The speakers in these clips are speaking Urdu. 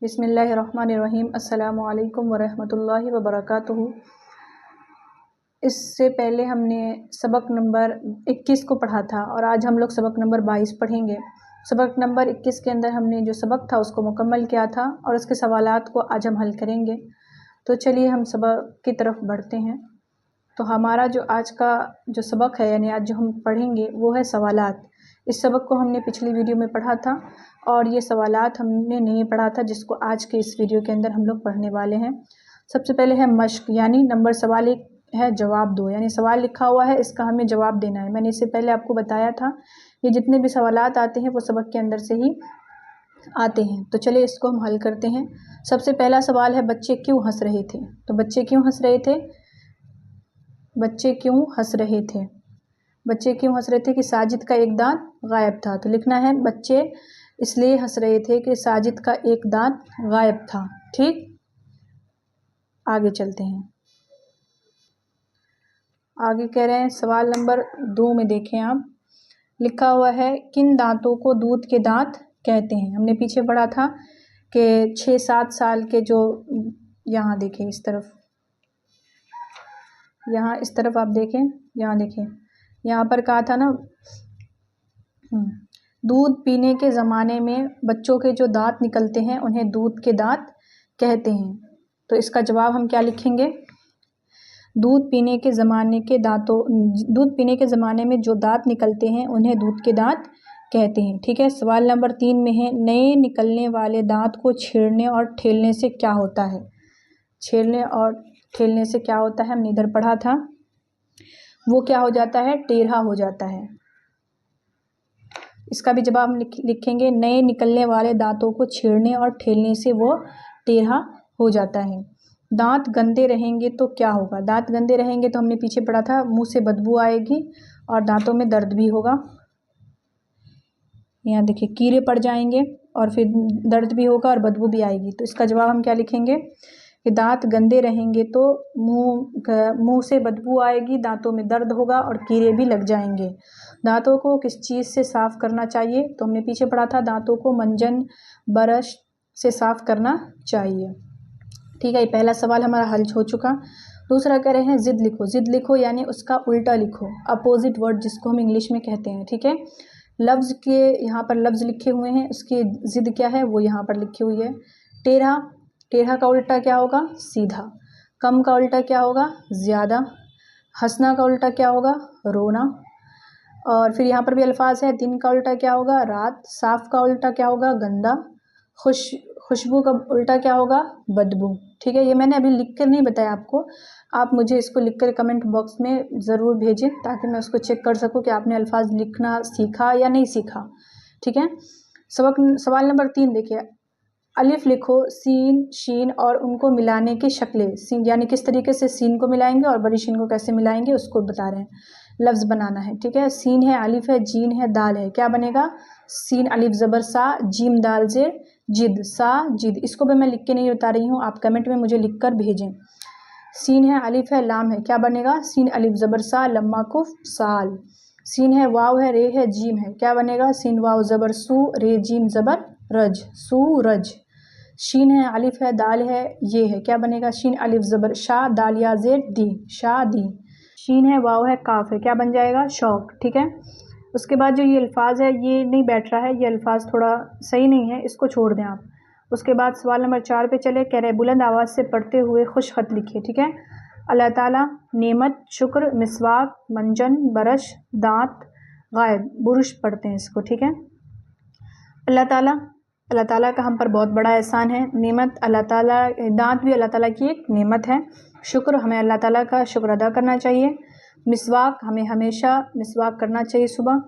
بسم اللہ الرحمن الرحیم۔ السلام علیکم ورحمۃ اللہ وبرکاتہ۔ اس سے پہلے ہم نے سبق نمبر 21 کو پڑھا تھا اور آج ہم لوگ سبق نمبر 22 پڑھیں گے۔ سبق نمبر 21 کے اندر ہم نے جو سبق تھا اس کو مکمل کیا تھا اور اس کے سوالات کو آج ہم حل کریں گے۔ تو چلیے ہم سبق کی طرف بڑھتے ہیں۔ تو ہمارا جو آج کا جو سبق ہے یعنی آج جو ہم پڑھیں گے وہ ہے سوالات۔ اس سبق کو ہم نے پچھلی ویڈیو میں پڑھا تھا اور یہ سوالات ہم نے نہیں پڑھا تھا جس کو آج کے اس ویڈیو کے اندر ہم لوگ پڑھنے والے ہیں۔ سب سے پہلے ہے مشق، یعنی نمبر سوال 1 ہے جواب 2، یعنی سوال لکھا ہوا ہے اس کا ہمیں جواب دینا ہے۔ میں نے اس سے پہلے آپ کو بتایا تھا یہ جتنے بھی سوالات آتے ہیں وہ سبق کے اندر سے ہی آتے ہیں۔ تو چلے اس کو ہم حل کرتے ہیں۔ سب سے پہلا سوال ہے بچے کیوں ہنس رہے تھے؟ تو بچے کیوں ہنس رہے تھے؟ بچے کیوں ہنس رہے تھے؟ بچے کیوں ہنس رہے تھے کہ ساجد کا ایک دانت غائب تھا۔ تو لکھنا ہے بچے اس لیے ہنس رہے تھے کہ ساجد کا ایک دانت غائب تھا۔ ٹھیک، آگے چلتے ہیں۔ آگے کہہ رہے ہیں سوال نمبر 2 میں دیکھیں آپ، لکھا ہوا ہے کن دانتوں کو دودھ کے دانت کہتے ہیں؟ ہم نے پیچھے پڑھا تھا کہ 6-7 سال کے جو، یہاں دیکھیں اس طرف، یہاں اس طرف آپ دیکھیں، یہاں دیکھیں، یہاں پر کہا تھا نا دودھ پینے کے زمانے میں بچوں کے جو دانت نکلتے ہیں انہیں دودھ کے دانت کہتے ہیں۔ تو اس کا جواب ہم کیا لکھیں گے؟ دودھ پینے کے زمانے میں جو دانت نکلتے ہیں انہیں دودھ کے دانت کہتے ہیں۔ ٹھیک ہے، سوال نمبر 3 میں ہے نئے نکلنے والے دانت کو چھیڑنے اور ٹھیلنے سے کیا ہوتا ہے؟ چھیڑنے اور ٹھیلنے سے کیا ہوتا ہے؟ ہم نے ادھر پڑھا تھا، وہ کیا ہو جاتا ہے؟ ٹیڑھا ہو جاتا ہے۔ اس کا بھی جواب ہم لکھیں گے نئے نکلنے والے دانتوں کو چھیڑنے اور ٹھیلنے سے وہ ٹیڑھا ہو جاتا ہے۔ دانت گندے رہیں گے تو کیا ہوگا؟ دانت گندے رہیں گے تو ہم نے پیچھے پڑھا تھا منہ سے بدبو آئے گی اور دانتوں میں درد بھی ہوگا۔ یہاں دیکھیں کیڑے پڑ جائیں گے اور پھر درد بھی ہوگا اور بدبو بھی آئے گی۔ تو اس کا جواب ہم کیا لکھیں گے کہ دانت گندے رہیں گے تو منہ سے بدبو آئے گی، دانتوں میں درد ہوگا اور کیڑے بھی لگ جائیں گے۔ دانتوں کو کس چیز سے صاف کرنا چاہیے؟ تو ہم نے پیچھے پڑھا تھا دانتوں کو منجن برش سے صاف کرنا چاہیے۔ ٹھیک ہے، یہ پہلا سوال ہمارا حل ہو چکا۔ دوسرا کہہ رہے ہیں ضد لکھو۔ ضد لکھو یعنی اس کا الٹا لکھو، اپوزٹ ورڈ جس کو ہم انگلش میں کہتے ہیں۔ ٹھیک ہے، لفظ کے یہاں پر لفظ لکھے ہوئے ہیں، اس کی ضد کیا ہے وہ یہاں پر لکھی ہوئی ہے۔ ٹیڑھا، ٹیڑھا کا الٹا کیا ہوگا؟ سیدھا۔ کم کا الٹا کیا ہوگا؟ زیادہ۔ ہنسنا کا الٹا کیا ہوگا؟ رونا۔ اور پھر یہاں پر بھی الفاظ ہے، دن کا الٹا کیا ہوگا؟ رات۔ صاف کا الٹا کیا ہوگا؟ گندا۔ خوشبو کا الٹا کیا ہوگا؟ بدبو۔ ٹھیک ہے، یہ میں نے ابھی لکھ کر نہیں بتایا آپ کو، آپ مجھے اس کو لکھ کر کمنٹ باکس میں ضرور بھیجیں تاکہ میں اس کو چیک کر سکوں کہ آپ نے الفاظ لکھنا سیکھا یا نہیں سیکھا۔ ٹھیک ہے، سوال نمبر 3 دیکھیے، الف لکھو، سین، شین اور ان کو ملانے کی شکلیں، یعنی کس طریقے سے سین کو ملائیں گے اور بڑی شین کو کیسے ملائیں گے اس کو بتا رہے ہیں، لفظ بنانا ہے۔ ٹھیک ہے، سین ہے، الف ہے، جین ہے، دال ہے، کیا بنے گا؟ سین الف زبر سا، جیم دال زیر جد، سا جد۔ اس کو بھی میں لکھ کے نہیں بتا رہی ہوں، آپ کمنٹ میں مجھے لکھ کر بھیجیں۔ سین ہے، الف ہے، لام ہے، کیا بنے گا؟ سین الف زبر سا، لما کف سال۔ سین ہے، واو ہے، رے ہے، جیم ہے، کیا بنے گا؟ سین واو زبر سو، رے جیم زبر رج، سورج۔ شین ہے، الف ہے، دال ہے، یہ ہے، کیا بنے گا؟ شین الف زبر شا، دال یا زیر دی، شادی۔ شین ہے، واو ہے، کاف ہے، کیا بن جائے گا؟ شوق۔ ٹھیک ہے، اس کے بعد جو یہ الفاظ ہے یہ نہیں بیٹھ رہا ہے، یہ الفاظ تھوڑا صحیح نہیں ہے، اس کو چھوڑ دیں آپ۔ اس کے بعد سوال نمبر 4 پہ چلے، کہہ رہے بلند آواز سے پڑھتے ہوئے خوش خط لکھیے۔ ٹھیک ہے، اللہ تعالیٰ، نعمت، شکر، مسواک، منجن، برش، دانت، غائب، برش پڑھتے ہیں اس کو۔ ٹھیک ہے، اللہ تعالیٰ کا ہم پر بہت بڑا احسان ہے، نعمت اللہ تعالیٰ، دانت بھی اللہ تعالیٰ کی ایک نعمت ہے، شکر ہمیں اللہ تعالیٰ کا شکر ادا کرنا چاہیے، مسواک ہمیں ہمیشہ مسواک کرنا چاہیے صبح،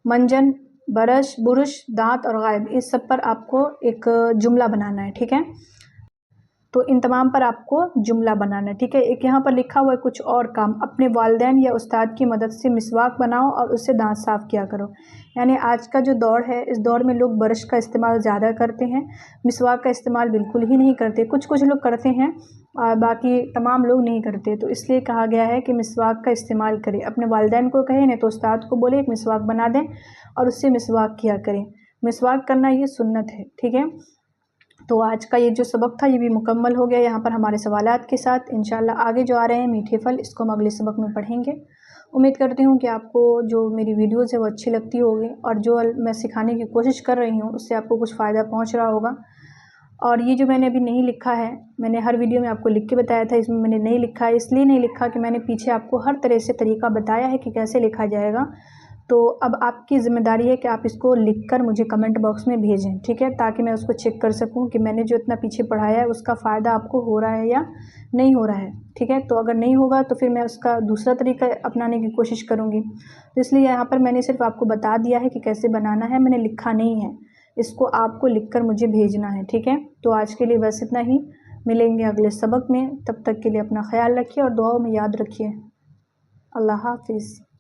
منجن، برش، دانت اور غائب، اس سب پر آپ کو ایک جملہ بنانا ہے۔ ٹھیک ہے، تو ان تمام پر آپ کو جملہ بنانا ہے۔ ٹھیک ہے، ایک یہاں پر لکھا ہوا ہے کچھ اور کام، اپنے والدین یا استاد کی مدد سے مسواک بناؤ اور اس سے دانت صاف کیا کرو۔ یعنی آج کا جو دور ہے اس دور میں لوگ برش کا استعمال زیادہ کرتے ہیں، مسواک کا استعمال بالکل ہی نہیں کرتے، کچھ لوگ کرتے ہیں اور باقی تمام لوگ نہیں کرتے۔ تو اس لیے کہا گیا ہے کہ مسواک کا استعمال کریں، اپنے والدین کو کہیں نہیں تو استاد کو بولے ایک مسواک بنا دیں اور اس سے مسواک کیا کریں۔ مسواک کرنا یہ سنت ہے۔ ٹھیک ہے، تو آج کا یہ جو سبق تھا یہ بھی مکمل ہو گیا یہاں پر ہمارے سوالات کے ساتھ۔ انشاءاللہ آگے جو آ رہے ہیں میٹھے پھل، اس کو ہم اگلے سبق میں پڑھیں گے۔ امید کرتی ہوں کہ آپ کو جو میری ویڈیوز ہے وہ اچھی لگتی ہوگی، اور جو میں سکھانے کی کوشش کر رہی ہوں اس سے آپ کو کچھ فائدہ پہنچ رہا ہوگا۔ اور یہ جو میں نے ابھی نہیں لکھا ہے، میں نے ہر ویڈیو میں آپ کو لکھ کے بتایا تھا، اس میں نے نہیں لکھا ہے، اس لیے نہیں لکھا کہ میں نے پیچھے آپ کو ہر طرح سے طریقہ بتایا ہے کہ کیسے لکھا جائے گا۔ تو اب آپ کی ذمہ داری ہے کہ آپ اس کو لکھ کر مجھے کمنٹ باکس میں بھیجیں، ٹھیک ہے، تاکہ میں اس کو چیک کر سکوں کہ میں نے جو اتنا پیچھے پڑھایا ہے اس کا فائدہ آپ کو ہو رہا ہے یا نہیں ہو رہا ہے، ٹھیک ہے۔ تو اگر نہیں ہوگا تو پھر میں اس کا دوسرا طریقہ اپنانے کی کوشش کروں گی۔ تو اس لیے یہاں پر میں نے صرف آپ کو بتا دیا ہے کہ کیسے بنانا ہے، میں نے لکھا نہیں ہے، اس کو آپ کو لکھ کر مجھے بھیجنا ہے، ٹھیک ہے۔ تو آج کے لیے بس اتنا ہی، ملیں گے اگلے سبق میں، تب تک کے لیے اپنا خیال رکھیے اور دعاؤں میں یاد رکھیے۔ اللہ حافظ۔